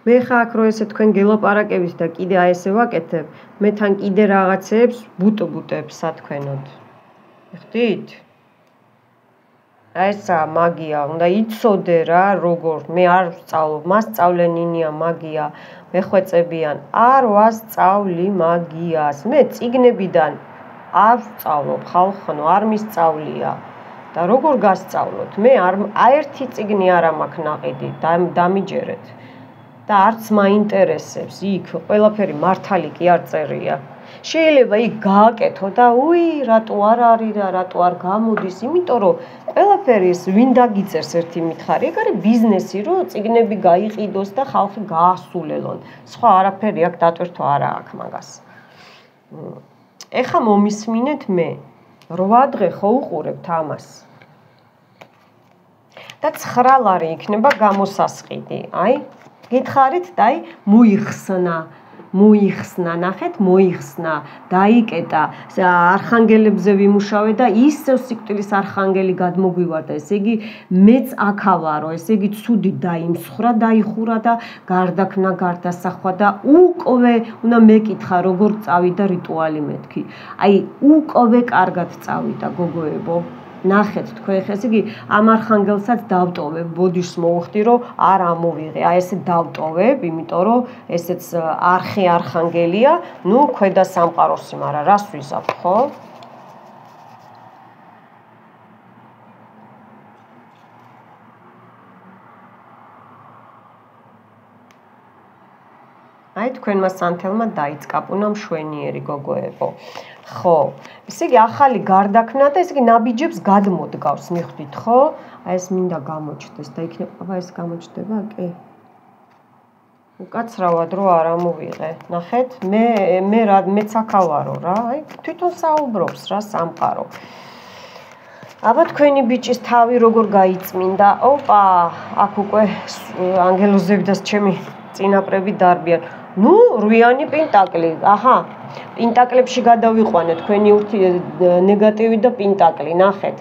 მე ხა აქ რო ესე თქვენ გელაპარაკებით და კიდე აი ესე ვაკეთებ, მე თან კიდე რაღაცეებს ბუტ-ბუტებს სათქვენოდ. ხდით? აი ესა მაგია, უნდა იცოდე რა, როგორ მე არ ვსწავლობ, მასწავლე ნინია მაგია, მეხვეწებიან, არ ვასწავლი მაგიას. მე წიგნებიდან არ ვსწავლობ, ხალხო, არ მისწავლია. და როგორ გასწავლოთ? მე ერთი წიგნი არ მაქვს ნაყიდი, დამიჯერეთ. და არც მაინტერესებს იქ ყველაფერი მართალი კი არ წერია. შეიძლება იქ გააკეთო და რატო არ არის და რატო არ გამოდის, იმიტომ რომ ყველაფერი ეს ვინ დაგიწერს ერთი მითხარი, ეგ არის ბიზნესი, რომ წიგნები გაიყიდოს და ხალხი გაასულელონ. სხვა არაფერი აქ დატვირთვა არ აქვს მაგას. ეხა მომისმინეთ მე 8 დღე ხო უყურებთ ამას. და 9 ლარი იქნება გამოსასყიდი. გითხარით და მოიხსნა, ნახეთ, მოიხსნა, დაიკეტა, არხანგელებზე ვიმუშავე და ისევ სიკვდილის არხანგელი გადმოგვივარდა, ესე იგი მეც აქავარო, ესე იგი ცუდი დაიმსხრა, დაიხურა და გარდაქმნა, გარდასახვა და უკვე უნდა მეკითხა როგორ წავიდა რიტუალი მეთქი. უკვე კარგად წავიდა გოგოებო. ნახეთ თქვენ ხა ესე იგი ამ არხანგელსაც დავტოვებ, ბოდიშს მოვხდი რომ არ ამოვიღე. ესე დავტოვებ, იმიტომ რომ ესეც არხი არხანგელია, ქვედა სამყაროსი, მაგრამ რას ვიზავ, ხო? თქვენმა სანთელმა დაიწყა პუნა მშვენიერი გოგოებო. ხო, ესე იგი ახალი გარდაქმნა და ესე იგი ნაბიჯებს გადმოდგავს, მიხვდით, ხო? ეს მინდა გამოჩნდეს და იქნება ეს გამოჩნდება, კი. უკაცრავად რო არ ამოვიღე. ნახეთ, მეც აქავარო რა, თვითონ საუბრობს რა სამყარო. აბა თქვენი ბიჭის თავი როგორ გაიწმინდა? ოპა, აქ უკვე ანგელოზები და ჩემი წინაპრები დარბიან. 8 პენტაკლი, პენტაკლებში გადავიყვანე თქვენი ნეგატივი და პენტაკლი, ნახეთ.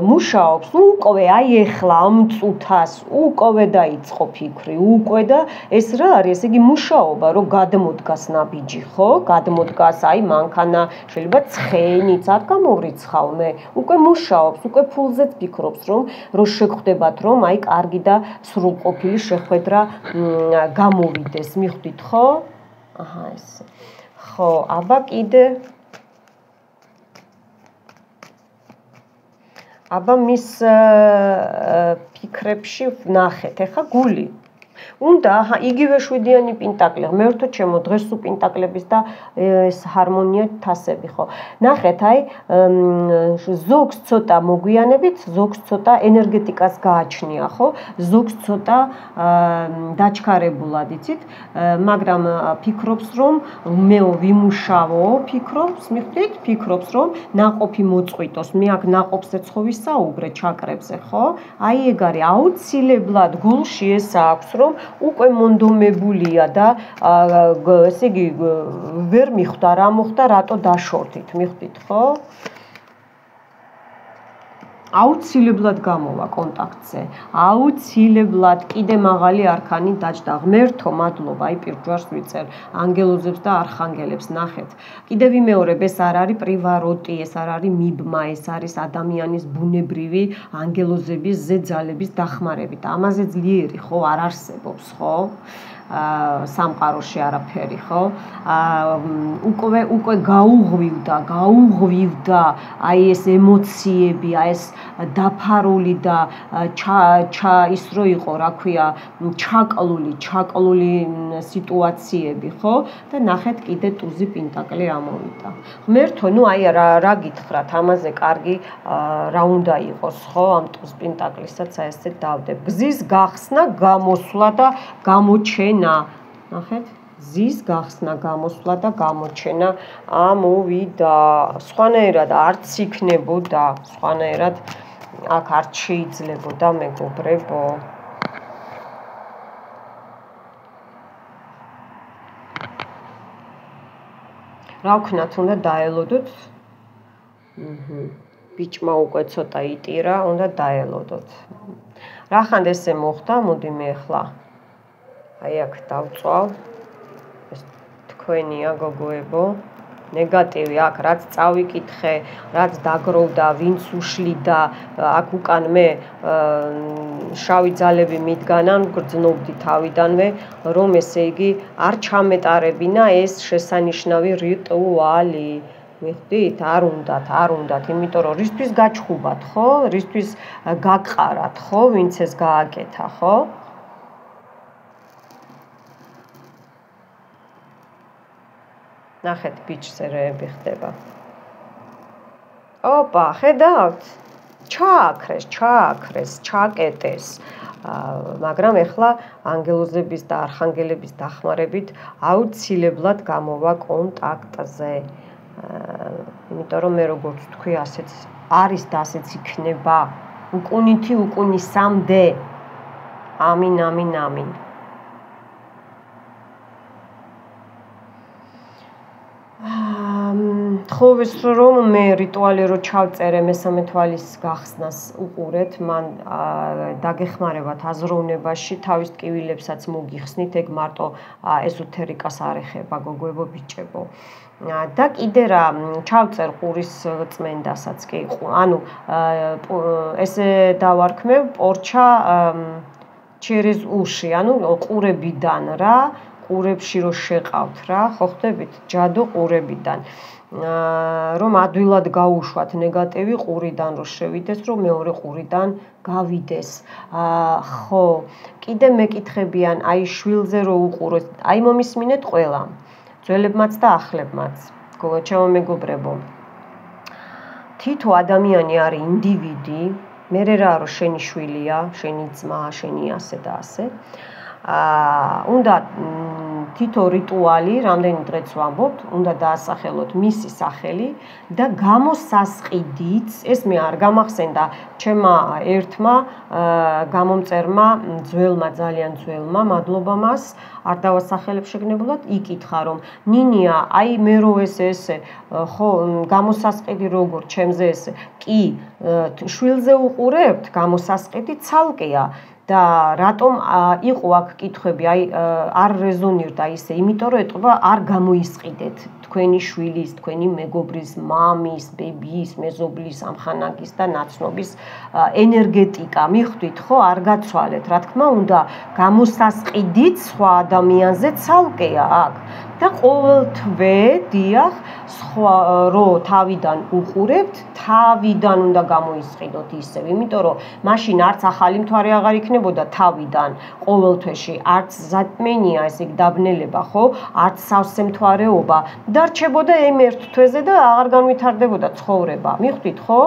მუშაობს, უკვე ეხლა ამ წუთას, უკვე დაიწყო ფიქრი, უკვე და ეს რა არის, ესე იგი მუშაობა, რომ გადმოდგას ნაბიჯი, ხო? გადმოდგას, მანქანა, შეიძლება ცხენიც, არ გამოვრიცხავ მე. უკვე მუშაობს, უკვე ფულზეც ფიქრობს, რომ შეხვდებათ, რომ კარგი და სრულყოფილი შეხვედრა გამოვიდეს, მიხვდით, ხო? ესე. ხო, აბა კიდე მის ფიქრებში ვნახეთ, ეხა გული. უნდა იგივე 7-იანი პენტაკლი, ღმერთო ჩემო, დღეს თუ პენტაკლების და ეს ჰარმონია თასები, ხო. ნახეთ, ზოგს ცოტა მოგვიანებით, ზოგს ცოტა ენერგეტიკას გააჩნია, ხო? ზოგს ცოტა დაჩქარებულად, იცით, მაგრამ ფიქრობს, რომ მე ვიმუშავო, მიხვდით, ფიქრობს, რომ ნაყოფი მოწყვიტოს. მე აქ ნაყოფზე ხო ვისაუბრე ჩაკრებზე, ხო? ეგ არის აუცილებლად გულში ეს აქვს, რომ უკვე მონდომებულია და ესე იგი ვერ მიხვდა რა მოხდა, რატო დაშორდით, მიხვდით, ხო? აუცილებლად გამოვა კონტაქტზე, აუცილებლად კიდე მაღალი არქანი დაჯდა. ღმერთო, მადლობა, პირჯვარს ვიწერ ანგელოზებს და არხანგელებს, ნახეთ. კიდე ვიმეორებ, ეს არ არის პრივაროტი, ეს არ არის მიბმა, ეს არის ადამიანის ბუნებრივი ანგელოზების ზეძალების დახმარებით. ამაზე ძლიერი ხო არ არსებობს, ხო? სამყაროში არაფერი, ხო? უკვე გაუღვივდა ეს ემოციები, ეს დაფარული და ის რო იყო, რა ქვია, ჩაკლული სიტუაციები, ხო? და ნახეთ კიდე ტუზი პენტაკლი ამოვიდა. ღმერთო, რა გითხრათ, ამაზე კარგი რა უნდა იყოს, ხო? ამ ტუზ პენტაკლისაც ესე დავდებ. გზის გახსნა, გამოსვლა და გამოჩენა. ნახეთ, ზის გახსნა, გამოსვლა და გამოჩენა ამოვიდა. სხვანაირად არც იქნებოდა, სხვანაირად აქ არ შეიძლებოდა, მეგობრებო. რა ვქნათ, უნდა დაელოდოთ. ბიჭმა უკვე ცოტა იტირა, უნდა დაელოდოთ. რახან ესე მოხდა, მოდი მე ახლა აქ დავწვალ. ეს თქვენია გოგოებო. ნეგატივი აქ რაც წავიკითხე, რაც დაგროვდა, ვინც უშლიდა, აქ უკან მე შავი ძალები მიდგანან, გრძნობდი თავიდანვე, რომ ესე იგი არ ჩამეტარებინა ეს შესანიშნავი რიტუალი. მიხდით? არ უნდათ, იმიტომ რომ რისთვის გაჩხუბათ, ხო? რისთვის გაგყარათ, ხო? ვინც ეს გააკეთა, ხო? ნახეთ, ბიჭზე რეები ხდება. ოპა, ხედავთ? ჩააქრეს, ჩაკეტეს. მაგრამ ეხლა ანგელოზების და არხანგელების დახმარებით აუცილებლად გამოვა კონტაქტზე. იმიტომ რომ მე როგორც თქვი, ასეც არის და ასეც იქნება. უკუნითი უკუნისამდე. ამინ. თხოვეს რომ მე რიტუალი რო ჩავწერე მესამე თვალის გახსნას უყურეთ, მან დაგეხმარებათ აზროვნებაში, თავის ტკივილებსაც მოგიხსნით, ეგ მარტო ეზოთერიკას არ ეხება, გოგოებო, ბიჭებო. და კიდე რა ჩავწერ ყურის წმენდასაც კი, ანუ ესე დავარქმევ პორჩა через уши, ანუ ყურებიდან რა, ყურებში რო შეყავთ რა, ხო ხდებით? ჯადო ყურებიდან. რომ ადვილად გაუშვათ ნეგატივი ყურიდან რო შევიდეს, რომ მეორე ყურიდან გავიდეს. ხო, კიდე მეკითხებიან, აი შვილზე რო უყუროთ, აი მომისმინეთ ყველა, ძველებმაც და ახლებმაც. ჩემო მეგობრებო. თითო ადამიანი არის ინდივიდი, მერე რა რო შენი შვილია, შენი ძმა, შენი ასე და ასე. უნდა თითო რიტუალი, რამდენი დღეც ვამბობთ, უნდა დაასახელოთ მისი სახელი და გამოსასყიდით, ეს მე არ გამახსენდა ჩემმა ერთმა გამომწერმა, ძალიან ძველმა, მადლობა მას, არ დავასახელებ შეგნებულად, იკითხა რომ ნინია, აი მე რო ესე, ხო, გამოსასყიდი როგორ ჩემზე ესე, კი, შვილზე უყურებთ, გამოსასყიდი ცალკეა. და რატომ იყო აქ კითხვები, აი არ რეზონირდა ისე, იმიტომ რომ ეტყობა არ გამოისყიდეთ თქვენი შვილის, თქვენი მეგობრის, მამის, ბებიის, მეზობლის, ამხანაგის და ნაცნობის ენერგეტიკა, მიხვდით ხო, არ გაცვალეთ, რა თქმა უნდა, გამოსასყიდით სხვა ადამიანზე ცალკეა აქ. და ყოველთვე დიახ, სხვა რო თავიდან უყურებთ, თავიდან უნდა გამოისყიდოთ ისევ, იმიტომ რომ მაშინ არც ახალი მთვარე აღარ იქნებოდა თავიდან ყოველთვეში, არც ზატმენია, ესე იგი დაბნელება, ხო? არც სავსე მთვარეობა, დარჩებოდა იმ ერთ თვეზე და აღარ განვითარდებოდა ცხოვრება. მიხვდით, ხო?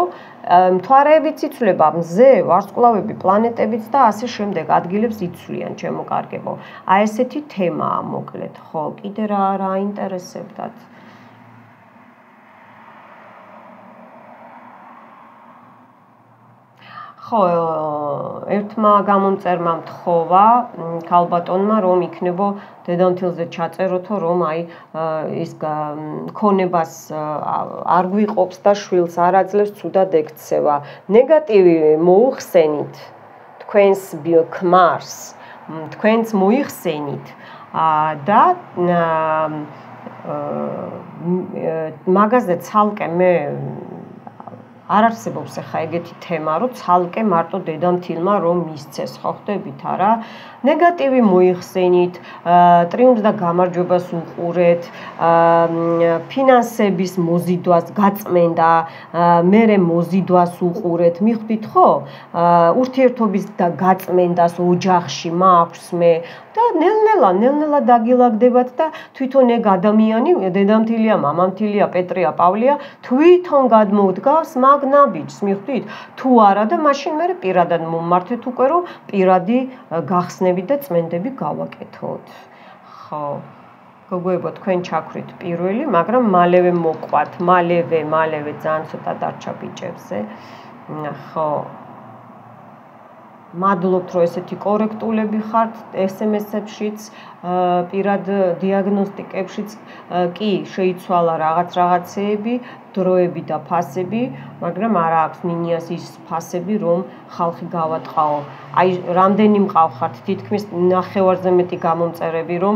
მთვარეებიც იცვლება, მზე, ვარსკვლავები, პლანეტებიც და ასე შემდეგ ადგილებს იცვლიან, ჩემო კარგებო. აი ესეთი თემაა მოკლედ, ხო? კიდე რა აინტერესებდათ? ხო, ერთმა გამომწერმა მთხოვა ქალბატონმა, რომ იქნებო დედამთილზე ჩაწეროთო, რომ აი ის ქონებას არ გვიყოფს და შვილს არ აძლევს, ცუდად ექცევა. ნეგატივი მოუხსენით თქვენს ქმარს, თქვენც მოიხსენით და მაგაზე ცალკე მე არ არსებობს ახლა ეგეთი თემა, რომ ცალკე მარტო დედამთილმა რომ მისცეს, ხო ხდებით არა? ნეგატივი მოიხსენით, ტრიუმფს და გამარჯვებას უყურეთ, ფინანსების მოზიდვას გაწმენდა, მერე მოზიდვას უყურეთ, მიხვდით ხო? ურთიერთობის და გაწმენდას ოჯახში მაქვს მე და ნელ-ნელა დაგილაგდებათ და თვითონ ეგ ადამიანი, დედამთილია, მამამთილია, პეტრია, პავლია, თვითონ გადმოდგას მაგ ნაბიჯს, მიხვდით? თუ არა და მაშინ მე პირადად მომმართეთ უკვე, რომ პირადი გახსნები და წმენდები გავაკეთოთ. ხო. გოგოებო, თქვენ ჩაქვით პირველი, მაგრამ მალევე მოყვათ, მალევე ძალიან ცოტა დარჩა ბიჭებზე. ხო. მადლობთ, რომ ესეთი კორექტულები ხართ SMS-ებშიც, პირად დიაგნოსტიკებშიც, კი, შეიცვალა რაღაცეები, დროები და ფასები, მაგრამ არა აქვს ნინიას ის ფასები, რომ ხალხი გავატყაო. აი, რამდენი მყავხართ, თითქმის ნახევარზე მეტი გამომწერები, რომ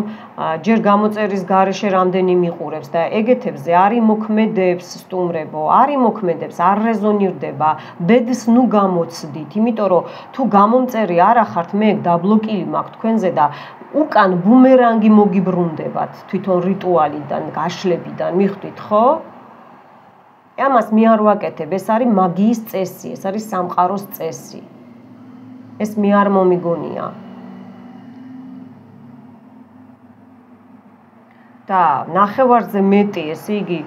ჯერ გამოწერის გარეშე რამდენი მიყურებს და ეგეთებზე არ იმოქმედებს სტუმრებო, არ იმოქმედებს, არ რეზონირდება, ბედს ნუ გამოცდით, იმიტომ რომ თუ გამომწერი არ ახართ, მე დაბლოკილი მაქვს თქვენზე და უკან ბუმერანგი მოგიბრუნდებათ თვითონ რიტუალიდან, გაშლებიდან, მიხვდით ხო? ამას მე არ ვაკეთებ, ეს არის მაგიის წესი, ეს არის სამყაროს წესი. ეს მე არ მომიგონია. და ნახევარზე მეტი, ესე იგი,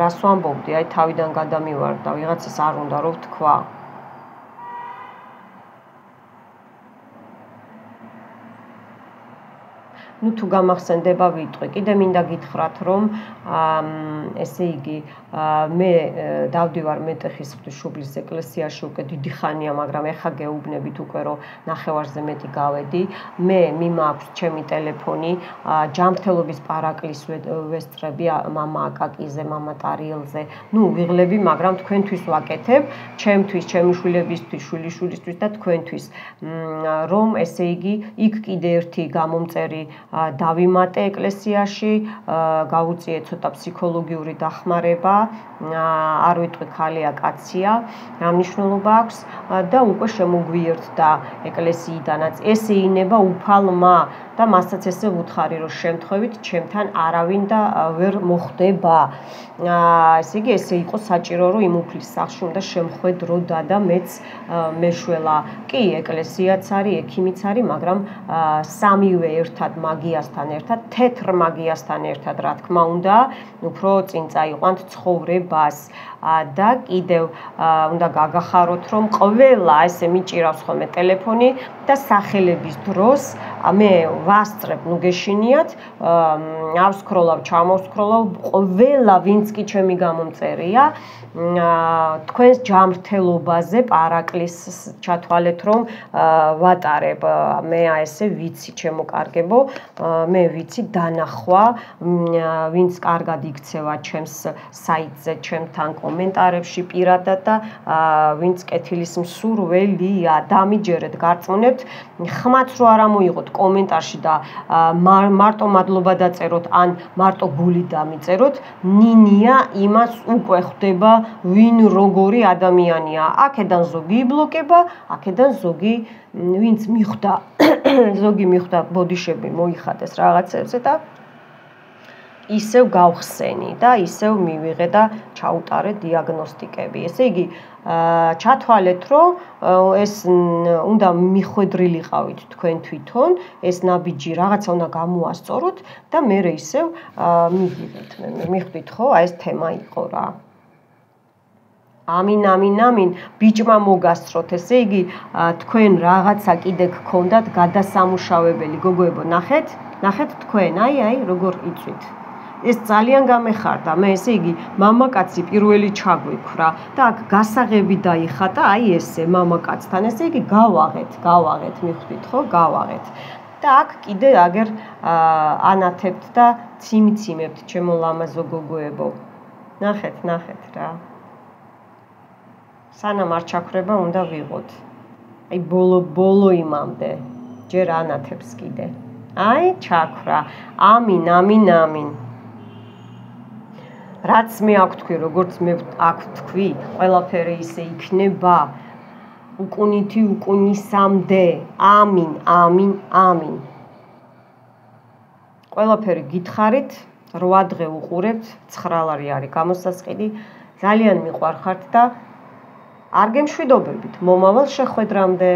რას ვამბობდი, აი თავიდან გადამივარ და ვიღაცას არ უნდა რომ ვთქვა. ნუ თუ გამახსენდება ვიტყვი, კიდე მინდა გითხრათ, რომ ესე იგი, მე დავდივარ მეტეხის ღვთისმშობლის ეკლესიაში უკვე დიდი ხანია, მაგრამ ეხა გეუბნებით უკვე რომ ნახევარზე მეტი გავედი. მე მიმაქვს ჩემი ტელეფონი, ჯანმრთელობის პარაკლის ვესწრები მამა აკაკიზე, მამა ტარიელზე. ნუ ვიღლები, მაგრამ თქვენთვის ვაკეთებ, ჩემთვის, ჩემი შვილებისთვის, შვილიშვილისთვის და თქვენთვის, რომ ესე იგი, იქ კიდე ერთი გამომწერი დავიმატე ეკლესიაში, გავუწიე ცოტა ფსიქოლოგიური დახმარება, არ ვიტყვი ქალია, კაცია, რა მნიშვნელობა აქვს და უკვე შემოგვიერთდა ეკლესიიდანაც. ესე ინება უფალმა და მასაც ესე ვუთხარი, რომ შემთხვევით ჩემთან არავინ და ვერ მოხდება. ესე იგი, ესე იყო საჭირო, რომ იმ უფლის სახლში უნდა შემხვედრო და მეც მეშველა. კი, ეკლესიაც არის, ექიმიც არის, მაგრამ სამივე ერთად მაგიასთან ერთად, თეთრ მაგიასთან ერთად, რა თქმა უნდა, უფრო წინ წაიყვანთ ცხოვრებას. და კიდევ უნდა გაგახაროთ, რომ ყველა ესე მიჭირავს ხოლმე ტელეფონი და სახელების დროს მე ვასწრებ, ნუ გეშინიათ, ავსკროლავ, ჩამოვსკროლავ, ყველა ვინც კი ჩემი გამომწერია, თქვენს ჯანმრთელობაზე პარაკლის ჩათვალეთ, რომ ვატარებ. მე ესე ვიცი, ჩემო კარგებო, მე ვიცი დანახვა, ვინც კარგად იქცევა ჩემს საიტზე, ჩემთან კომენტარებში პირადად და ვინც კეთილის მსურველია, დამიჯერეთ, გარწმუნებთ, ხმაც რო არ ამოიღოთ კომენტარში და მარტო მადლობა დაწეროთ, ან მარტო გული დამიწეროთ, ნინია იმას უკვე ხვდება, ვინ როგორი ადამიანია. აქედან ზოგი იბლოკება, აქედან ზოგი ვინც მიხვდა, ზოგი მიხვდა ბოდიშები მოიხადეს რაღაცებზე და ისევ გავხსენი და ისევ მივიღე და ჩაუტარე დიაგნოსტიკები. ესე იგი, ჩათვალეთ, რომ ეს უნდა მიხვედრილიყავით თქვენ თვითონ, ეს ნაბიჯი რაღაცა უნდა გამოასწოროთ და მე ისევ მივიღეთ. მიხვდით ხო, აი ეს თემა იყო რა. ამინ, ამინ, ამინ, ბიჭმა მოგასწროთ. ესე იგი, თქვენ რაღაცა კიდე გქონდათ გადასამუშავებელი, გოგოებო, ნახეთ? ნახეთ თქვენ, აი, როგორ იწვით. ეს ძალიან გამეხარდა. მე ესე იგი, მამაკაცი პირველი ჩაგვიქრა და აქ გასაღები დაიხატა, აი ესე მამაკაცთან. ესე იგი, გავაღეთ, მიხვდით ხო? გავაღეთ. და აქ კიდე აგერ ანათებთ და ციმციმებთ, ჩემო ლამაზო გოგოებო. ნახეთ რა. სანამ არ ჩაქრება, უნდა ვიღოთ. აი ბოლო იმამდე. ჯერ ანათებს კიდე. აი, ჩაქრა. ამინ. რაც მე აქ თქვი, როგორც მე აქ თქვი, ყველაფერი ისე იქნება. უკუნითი უკუნისამდე. ამინ. ყველაფერი გითხარით, 8 დღე უყურებთ, 9 არის გამოსასყიდი. ძალიან მიყვარხართ და არ გემშვიდობებით მომავალ შეხვედრამდე.